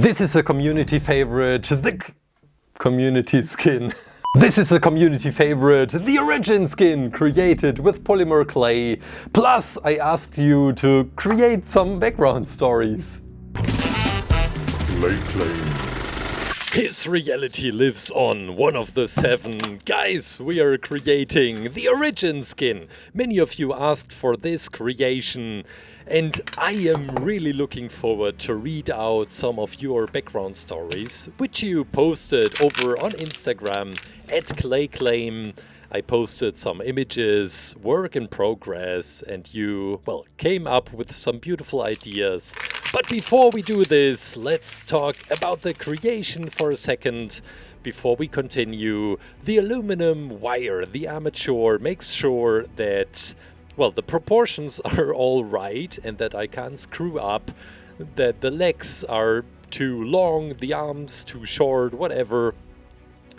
This is a community favorite, community skin. This is a community favorite, the Origin skin, created with Polymer clay. Plus, I asked you to create some background stories. ClayClaim. His reality lives on, one of the 7. Guys, we are creating the Origin skin. Many of you asked for this creation, and I am really looking forward to read out some of your background stories, which you posted over on Instagram at ClayClaim. I posted some images, work in progress, and you, well, came up with some beautiful ideas. But before we do this, let's talk about the creation for a second. Before we continue, the aluminum wire, the armature, makes sure that, well, the proportions are all right and that I can't screw up, that the legs are too long, the arms too short, whatever.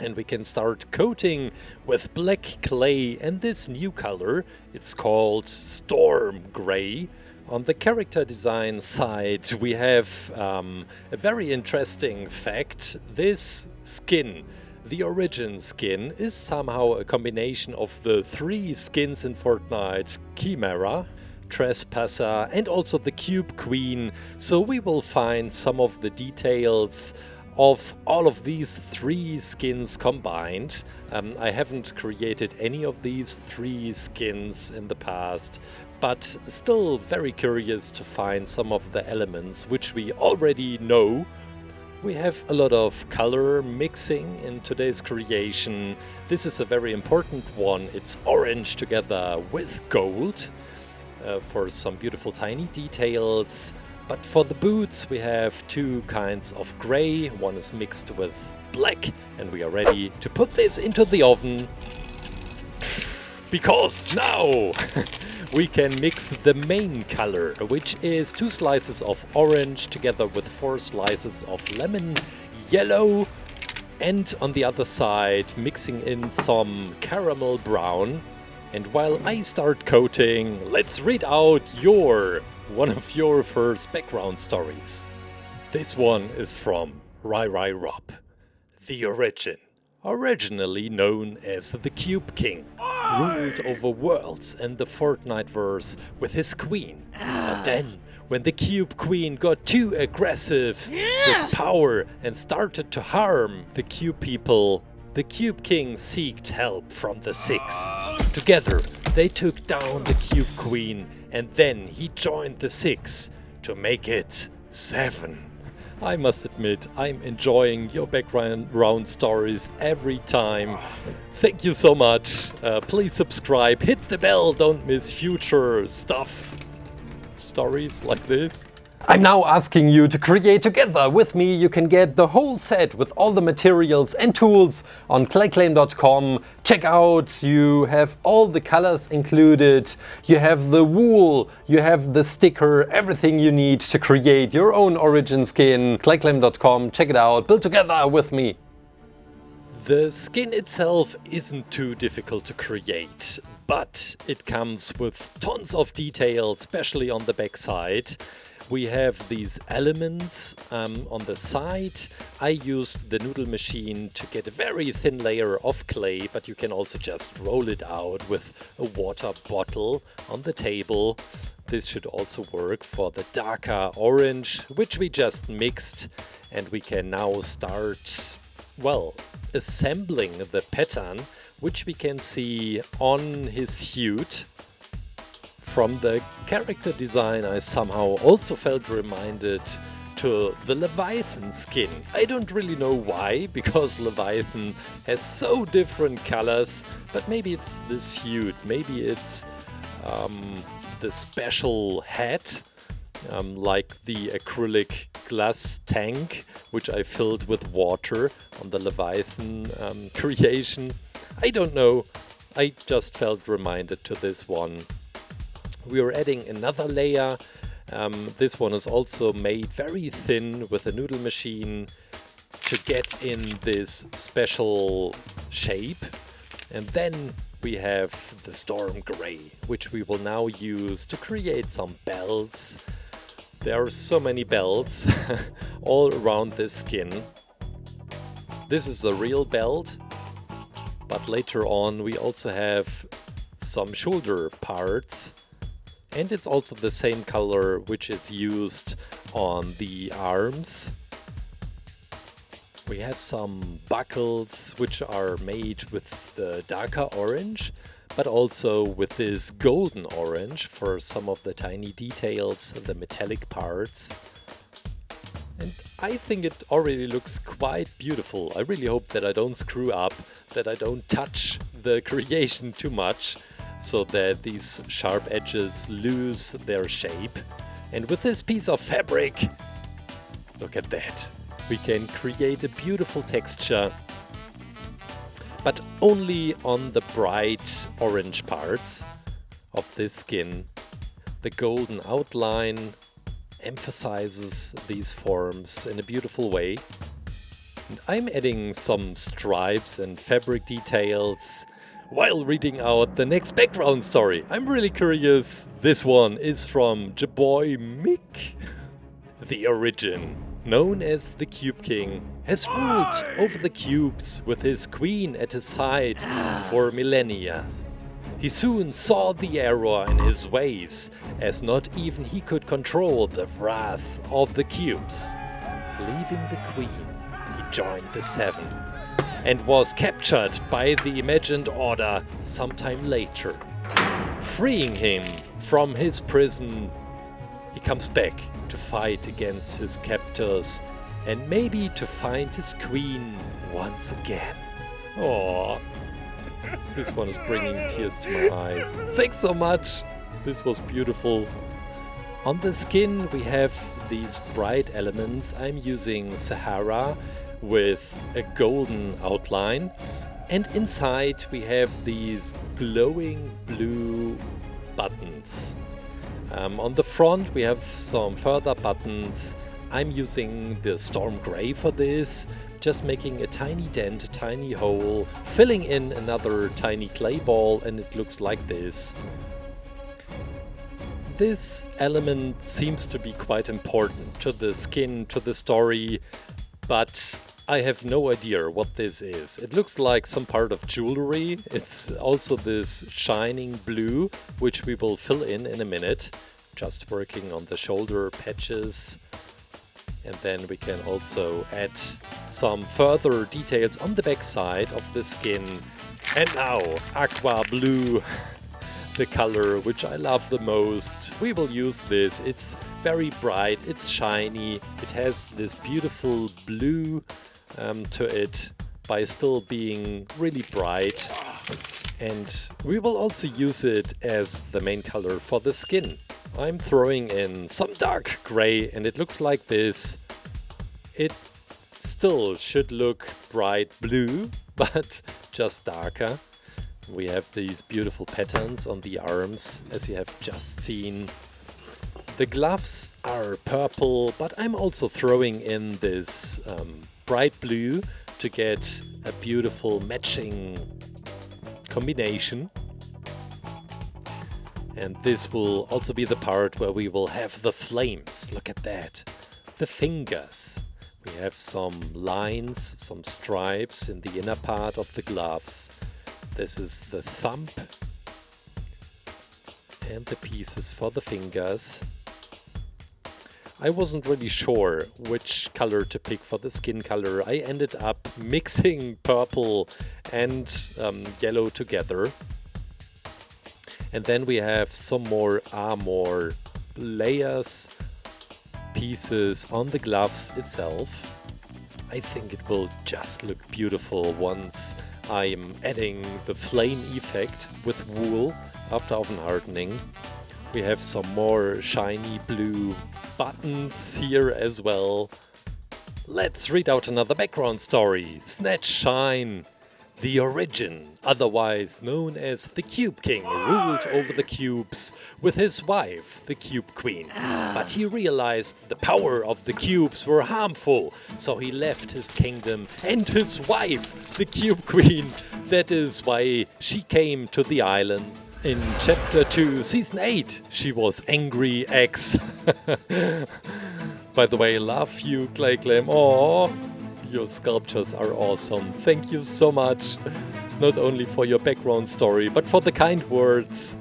And we can start coating with black clay and this new color. It's called Storm Gray. On the character design side, we have a very interesting fact. This skin, the Origin skin, is somehow a combination of the 3 skins in Fortnite: Chimera, Trespasser, and also the Cube Queen. So we will find some of the details of all of these 3 skins combined. I haven't created any of these 3 skins in the past, but still very curious to find some of the elements which we already know. We have a lot of color mixing in today's creation. This is a very important one. It's orange together with gold for some beautiful tiny details. But for the boots we have 2 kinds of gray, one is mixed with black, and we are ready to put this into the oven. Because now we can mix the main color, which is 2 slices of orange together with 4 slices of lemon yellow, and on the other side mixing in some caramel brown. And while I start coating, let's read out one of your first background stories. This one is from Rob. The Origin, originally known as the Cube King, ruled over worlds and the Fortnite-verse with his queen. But then, when the Cube Queen got too aggressive with power and started to harm the Cube people, the Cube King sought help from the 6. Together, they took down the Cube Queen, and then he joined the 6 to make it 7. I must admit, I'm enjoying your background stories every time. Thank you so much. Please subscribe, hit the bell, don't miss future stories like this. I'm now asking you to create together with me. You can get the whole set with all the materials and tools on clayclaim.com. Check out, you have all the colors included. You have the wool, you have the sticker, everything you need to create your own Origin skin. clayclaim.com, check it out, build together with me. The skin itself isn't too difficult to create, but it comes with tons of detail, especially on the back side. We have these elements on the side. I used the noodle machine to get a very thin layer of clay, but you can also just roll it out with a water bottle on the table. This should also work for the darker orange, which we just mixed, and we can now start, well, assembling the pattern, which we can see on his suit. From the character design, I somehow also felt reminded to the Leviathan skin. I don't really know why, because Leviathan has so different colors, but maybe it's the suit, maybe it's the special hat, like the acrylic glass tank, which I filled with water on the Leviathan creation. I don't know, I just felt reminded to this one. We are adding another layer. This one is also made very thin with a noodle machine to get in this special shape. And then we have the Storm Gray, which we will now use to create some belts. There are so many belts all around this skin. This is a real belt, but later on we also have some shoulder parts, and it's also the same color which is used on the arms. We have some buckles which are made with the darker orange, but also with this golden orange for some of the tiny details and the metallic parts. And I think it already looks quite beautiful. I really hope that I don't screw up, that I don't touch the creation too much, so that these sharp edges lose their shape. And with this piece of fabric, look at that. We can create a beautiful texture, but only on the bright orange parts of this skin. The golden outline emphasizes these forms in a beautiful way. And I'm adding some stripes and fabric details while reading out the next background story. I'm really curious. This one is from Jaboy Mick. The origin, known as the Cube King, has ruled over the cubes with his queen at his side for millennia. He soon saw the error in his ways, as not even he could control the wrath of the cubes. Leaving the queen, he joined the Seven, and was captured by the imagined order sometime later. Freeing him from his prison, he comes back to fight against his captors and maybe to find his queen once again. Aww. This one is bringing tears to my eyes. Thanks so much. This was beautiful. On the skin we have these bright elements. I'm using Sahara with a golden outline. And inside we have these glowing blue buttons. On the front we have some further buttons. I'm using the Storm Grey for this, just making a tiny dent, a tiny hole, filling in another tiny clay ball, and it looks like this. This element seems to be quite important to the skin, to the story, but I have no idea what this is. It looks like some part of jewelry. It's also this shining blue, which we will fill in a minute. Just working on the shoulder patches. And then we can also add some further details on the back side of the skin. And now, aqua blue, the color which I love the most. We will use this. It's very bright, it's shiny, it has this beautiful blue to it by still being really bright. And we will also use it as the main color for the skin. I'm throwing in some dark gray and it looks like this. It still should look bright blue, but just darker. We have these beautiful patterns on the arms, as you have just seen. The gloves are purple, but I'm also throwing in this bright blue to get a beautiful matching combination. And this will also be the part where we will have the flames. Look at that. The fingers. We have some lines, some stripes in the inner part of the gloves. This is the thumb. And the pieces for the fingers. I wasn't really sure which color to pick for the skin color. I ended up mixing purple and yellow together. And then we have some more armor layers, pieces on the gloves itself. I think it will just look beautiful once I'm adding the flame effect with wool after oven hardening. We have some more shiny blue buttons here as well. Let's read out another background story. Snatch Shine. The origin, otherwise known as the Cube King, ruled over the cubes with his wife, the Cube Queen. But he realized the power of the cubes were harmful, so he left his kingdom and his wife, the Cube Queen. That is why she came to the island In Chapter 2, Season 8, she was Angry X. By the way, love you, ClayClaim. Oh, your sculptures are awesome. Thank you so much. Not only for your background story, but for the kind words.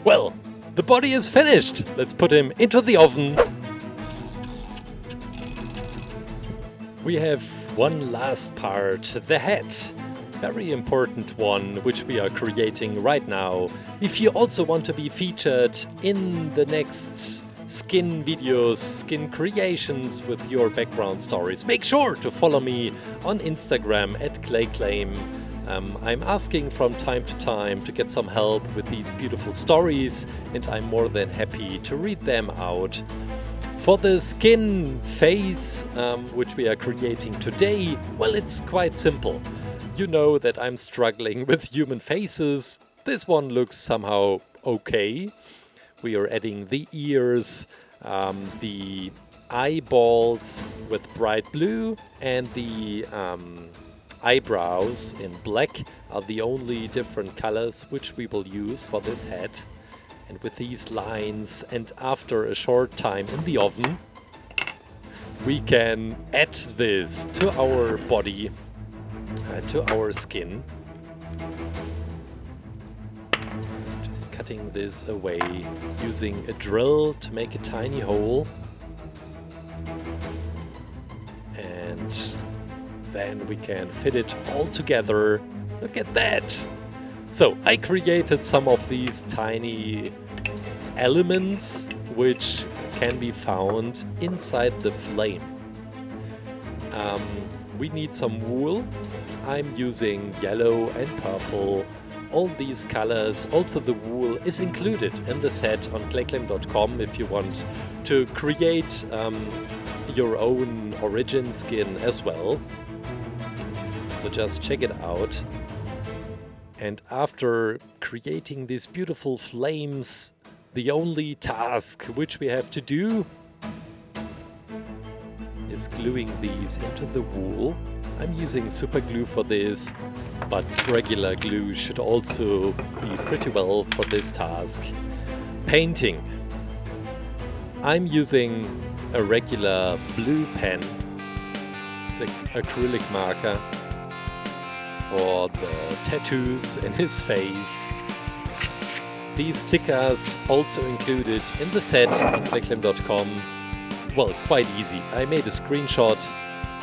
Well, the body is finished. Let's put him into the oven. We have one last part, the head. Very important one, which we are creating right now. If you also want to be featured in the next skin videos, skin creations with your background stories, make sure to follow me on Instagram at ClayClaim. I'm asking from time to time to get some help with these beautiful stories, and I'm more than happy to read them out. For the skin face, which we are creating today, well, it's quite simple. You know that I'm struggling with human faces. This one looks somehow okay. We are adding the ears, the eyeballs with bright blue, and the eyebrows in black are the only different colors which we will use for this head. And with these lines, and after a short time in the oven, we can add this to our body, to our skin. Just cutting this away using a drill to make a tiny hole. And then we can fit it all together. Look at that! So I created some of these tiny elements which can be found inside the flame. We need some wool. I'm using yellow and purple. All these colors, also the wool, is included in the set on ClayClaim.com if you want to create your own origin skin as well. So just check it out. And after creating these beautiful flames, the only task which we have to do is gluing these into the wool. I'm using super glue for this, but regular glue should also be pretty well for this task. Painting. I'm using a regular blue pen. It's an acrylic marker for the tattoos in his face. These stickers also included in the set on ClayClaim.com. Well, quite easy. I made a screenshot,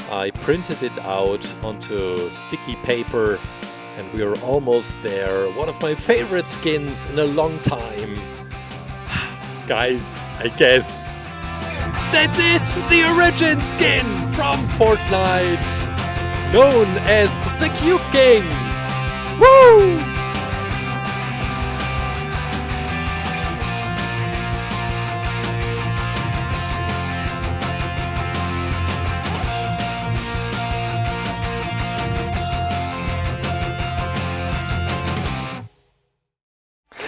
I printed it out onto sticky paper, and we are almost there. One of my favorite skins in a long time. Guys, I guess that's it! The origin skin from Fortnite, known as the Cube King! Woo!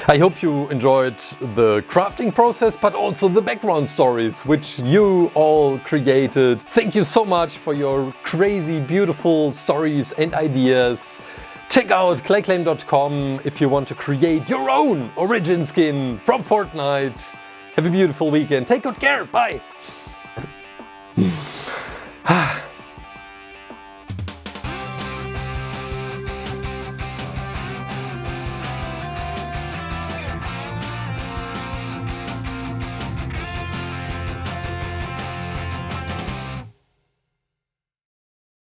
I hope you enjoyed the crafting process, but also the background stories which you all created. Thank you so much for your crazy, beautiful stories and ideas. Check out ClayClaim.com if you want to create your own origin skin from Fortnite. Have a beautiful weekend. Take good care. Bye.